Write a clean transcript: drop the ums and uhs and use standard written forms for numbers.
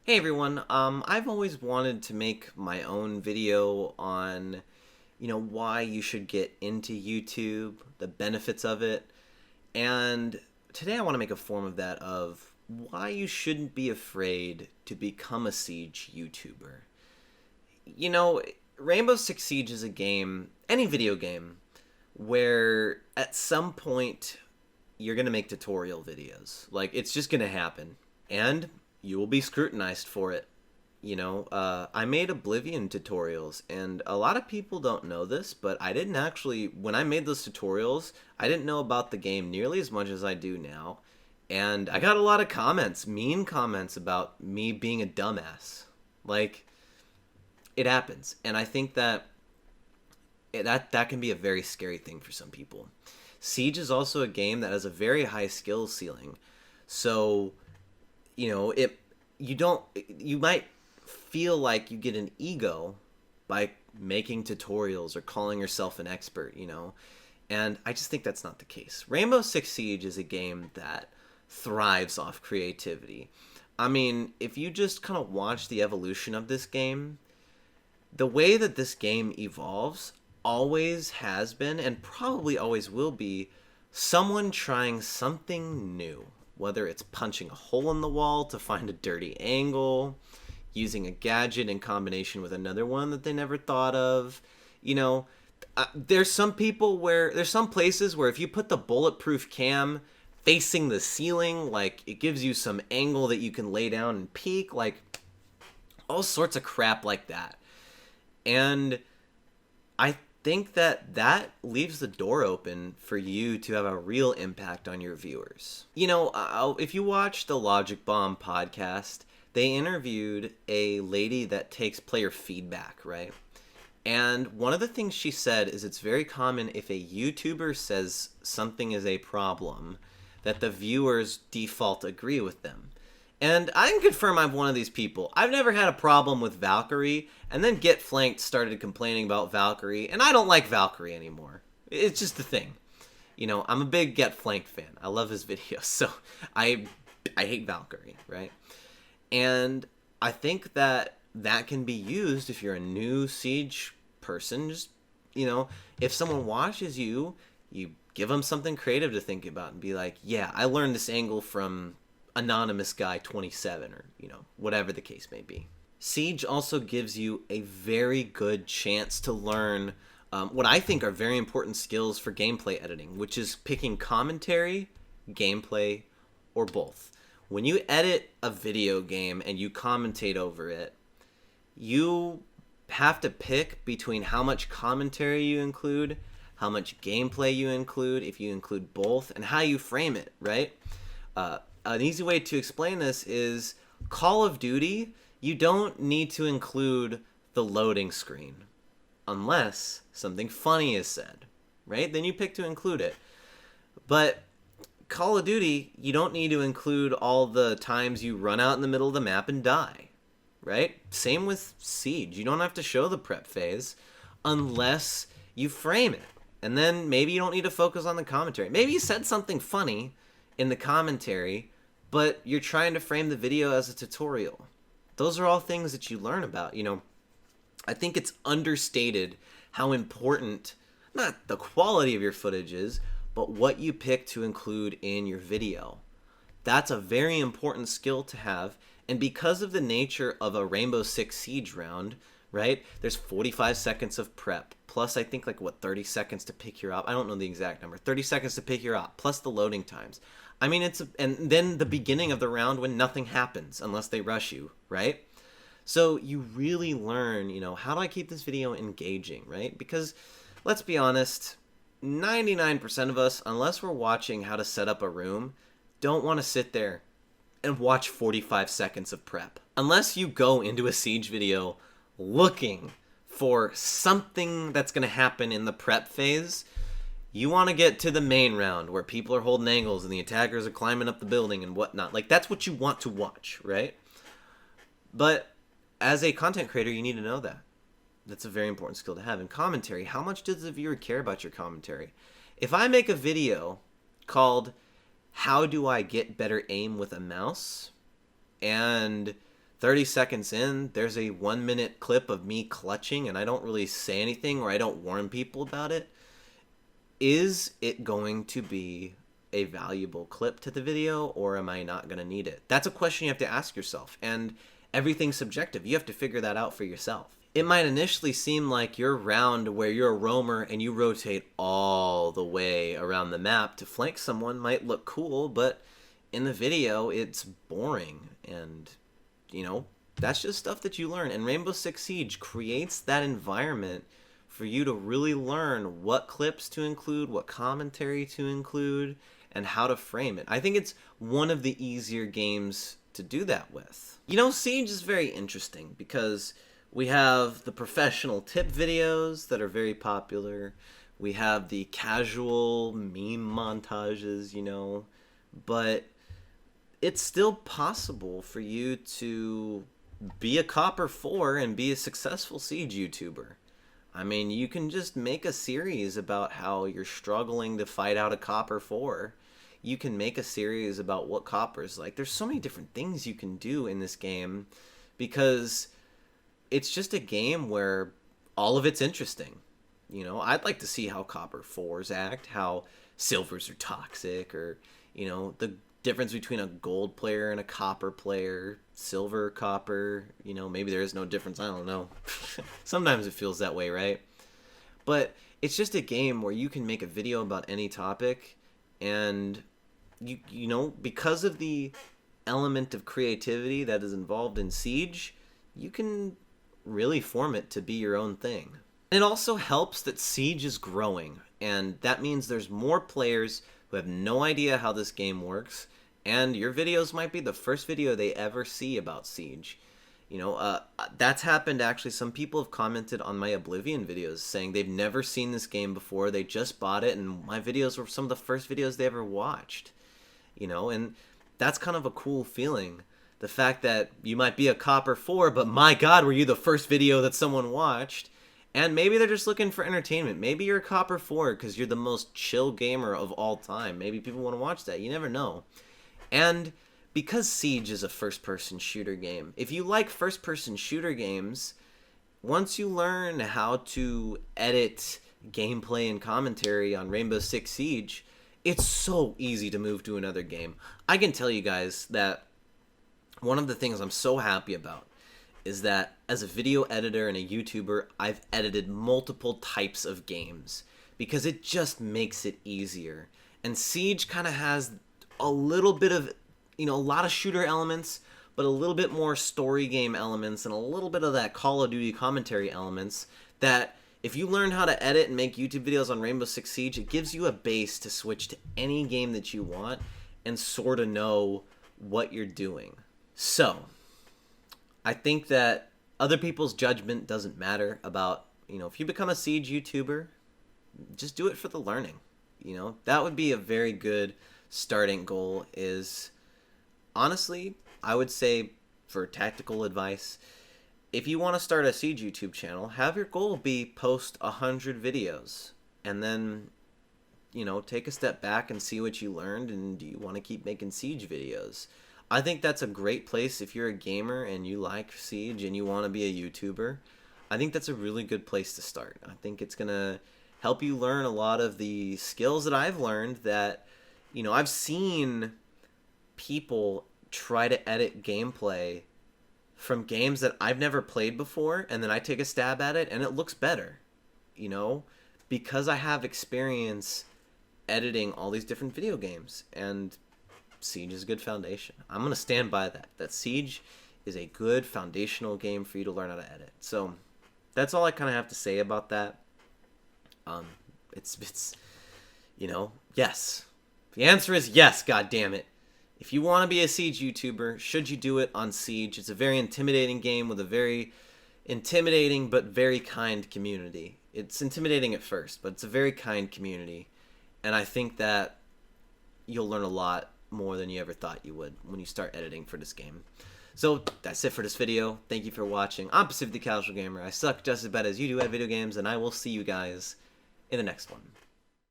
Hey everyone, I've always wanted to make my own video on, why you should get into YouTube, the benefits of it, and today I want to make a form of that of why you shouldn't be afraid to become a Siege YouTuber. You know, Rainbow Six Siege is a game, any video game, where at some point you're going to make tutorial videos. Like, it's just going to happen. And you will be scrutinized for it. I made Oblivion tutorials, and a lot of people don't know this, but I didn't actually, when I made those tutorials, I didn't know about the game nearly as much as I do now. And I got a lot of comments, mean comments about me being a dumbass. Like, it happens. And I think that can be a very scary thing for some people. Siege is also a game that has a very high skill ceiling. So, you might feel like you get an ego by making tutorials or calling yourself an expert. And I just think that's not the case. Rainbow Six Siege is a game that thrives off creativity. I mean, if you just kind of watch the evolution of this game, the way that this game evolves always has been and probably always will be someone trying something new, whether it's punching a hole in the wall to find a dirty angle, using a gadget in combination with another one that they never thought of. There's some places where if you put the bulletproof cam facing the ceiling, like, it gives you some angle that you can lay down and peek, like all sorts of crap like that. And I think that leaves the door open for you to have a real impact on your viewers. If you watch the Logic Bomb podcast, they interviewed a lady that takes player feedback, right? And one of the things she said is it's very common if a YouTuber says something is a problem that the viewers default agree with them. And I can confirm I'm one of these people. I've never had a problem with Valkyrie, and then Get Flanked started complaining about Valkyrie, and I don't like Valkyrie anymore. It's just the thing. I'm a big Get Flanked fan. I love his videos, so I hate Valkyrie, right? And I think that can be used if you're a new Siege person. Just, if someone watches you give them something creative to think about and be like, yeah, I learned this angle from anonymous guy 27, or whatever the case may be. Siege also gives you a very good chance to learn what I think are very important skills for gameplay editing, which is picking commentary, gameplay, or both. When you edit a video game and you commentate over it, you have to pick between how much commentary you include, how much gameplay you include, if you include both, and how you frame it, right? An easy way to explain this is Call of Duty, you don't need to include the loading screen unless something funny is said, right? Then you pick to include it. But Call of Duty, you don't need to include all the times you run out in the middle of the map and die, right? Same with Siege. You don't have to show the prep phase unless you frame it. And then maybe you don't need to focus on the commentary. Maybe you said something funny in the commentary, but you're trying to frame the video as a tutorial. Those are all things that you learn about. I think it's understated how important, not the quality of your footage is, but what you pick to include in your video. That's a very important skill to have, and because of the nature of a Rainbow Six Siege round, right, there's 45 seconds of prep, plus I think 30 seconds to pick your op. I don't know the exact number. 30 seconds to pick your op, plus the loading times. I mean, and then the beginning of the round when nothing happens unless they rush you, right? So you really learn, how do I keep this video engaging, right? Because let's be honest, 99% of us, unless we're watching how to set up a room, don't want to sit there and watch 45 seconds of prep. Unless you go into a Siege video looking for something that's going to happen in the prep phase, you want to get to the main round where people are holding angles and the attackers are climbing up the building and whatnot. That's what you want to watch, right? But as a content creator, you need to know that. That's a very important skill to have. In commentary, how much does the viewer care about your commentary? If I make a video called How Do I Get Better Aim with a Mouse? And 30 seconds in, there's a 1 minute clip of me clutching and I don't really say anything or I don't warn people about it. Is it going to be a valuable clip to the video, or am I not going to need it? That's a question you have to ask yourself, and everything's subjective. You have to figure that out for yourself. It might initially seem like your round where you're a roamer and you rotate all the way around the map to flank someone might look cool, but in the video it's boring, and that's just stuff that you learn. And Rainbow Six Siege creates that environment for you to really learn what clips to include, what commentary to include, and how to frame it. I think it's one of the easier games to do that with. Siege is very interesting because we have the professional tip videos that are very popular. We have the casual meme montages, but it's still possible for you to be a Copper 4 and be a successful Siege YouTuber. I mean, you can just make a series about how you're struggling to fight out a Copper 4. You can make a series about what Copper's like. There's so many different things you can do in this game because it's just a game where all of it's interesting. I'd like to see how Copper 4s act, how Silvers are toxic, or, the difference between a gold player and a copper player, silver, copper, maybe there is no difference. I don't know. Sometimes it feels that way, right? But it's just a game where you can make a video about any topic, and because of the element of creativity that is involved in Siege, you can really form it to be your own thing. And it also helps that Siege is growing, and that means there's more players who have no idea how this game works, and your videos might be the first video they ever see about Siege. That's happened actually. Some people have commented on my Oblivion videos saying they've never seen this game before, they just bought it, and my videos were some of the first videos they ever watched. And that's kind of a cool feeling. The fact that you might be a Copper 4, but my god, were you the first video that someone watched? And maybe they're just looking for entertainment. Maybe you're a Copper 4 because you're the most chill gamer of all time. Maybe people want to watch that. You never know. And because Siege is a first-person shooter game, if you like first-person shooter games, once you learn how to edit gameplay and commentary on Rainbow Six Siege, it's so easy to move to another game. I can tell you guys that one of the things I'm so happy about is that as a video editor and a YouTuber, I've edited multiple types of games because it just makes it easier. And Siege kind of has a little bit of, a lot of shooter elements, but a little bit more story game elements and a little bit of that Call of Duty commentary elements that if you learn how to edit and make YouTube videos on Rainbow Six Siege, it gives you a base to switch to any game that you want and sort of know what you're doing. So, I think that other people's judgment doesn't matter about, if you become a Siege YouTuber, just do it for the learning. That would be a very good starting goal. Is honestly, I would say, for tactical advice, if you want to start a Siege YouTube channel, have your goal be post 100 videos and then, take a step back and see what you learned, and do you want to keep making Siege videos? I think that's a great place if you're a gamer and you like Siege and you want to be a YouTuber. I think that's a really good place to start. I think it's going to help you learn a lot of the skills that I've learned that, I've seen people try to edit gameplay from games that I've never played before, and then I take a stab at it and it looks better, because I have experience editing all these different video games, and Siege is a good foundation. I'm going to stand by that Siege is a good foundational game for you to learn how to edit. So that's all I kind of have to say about that. It's yes. The answer is yes, god damn it. If you want to be a Siege YouTuber, should you do it on Siege? It's a very intimidating game with a very intimidating but very kind community. It's intimidating at first, but it's a very kind community. And I think that you'll learn a lot more than you ever thought you would when you start editing for this game. So that's it for this video. Thank you for watching. I'm Pacific the Casual Gamer. I suck just as bad as you do at video games, and I will see you guys in the next one.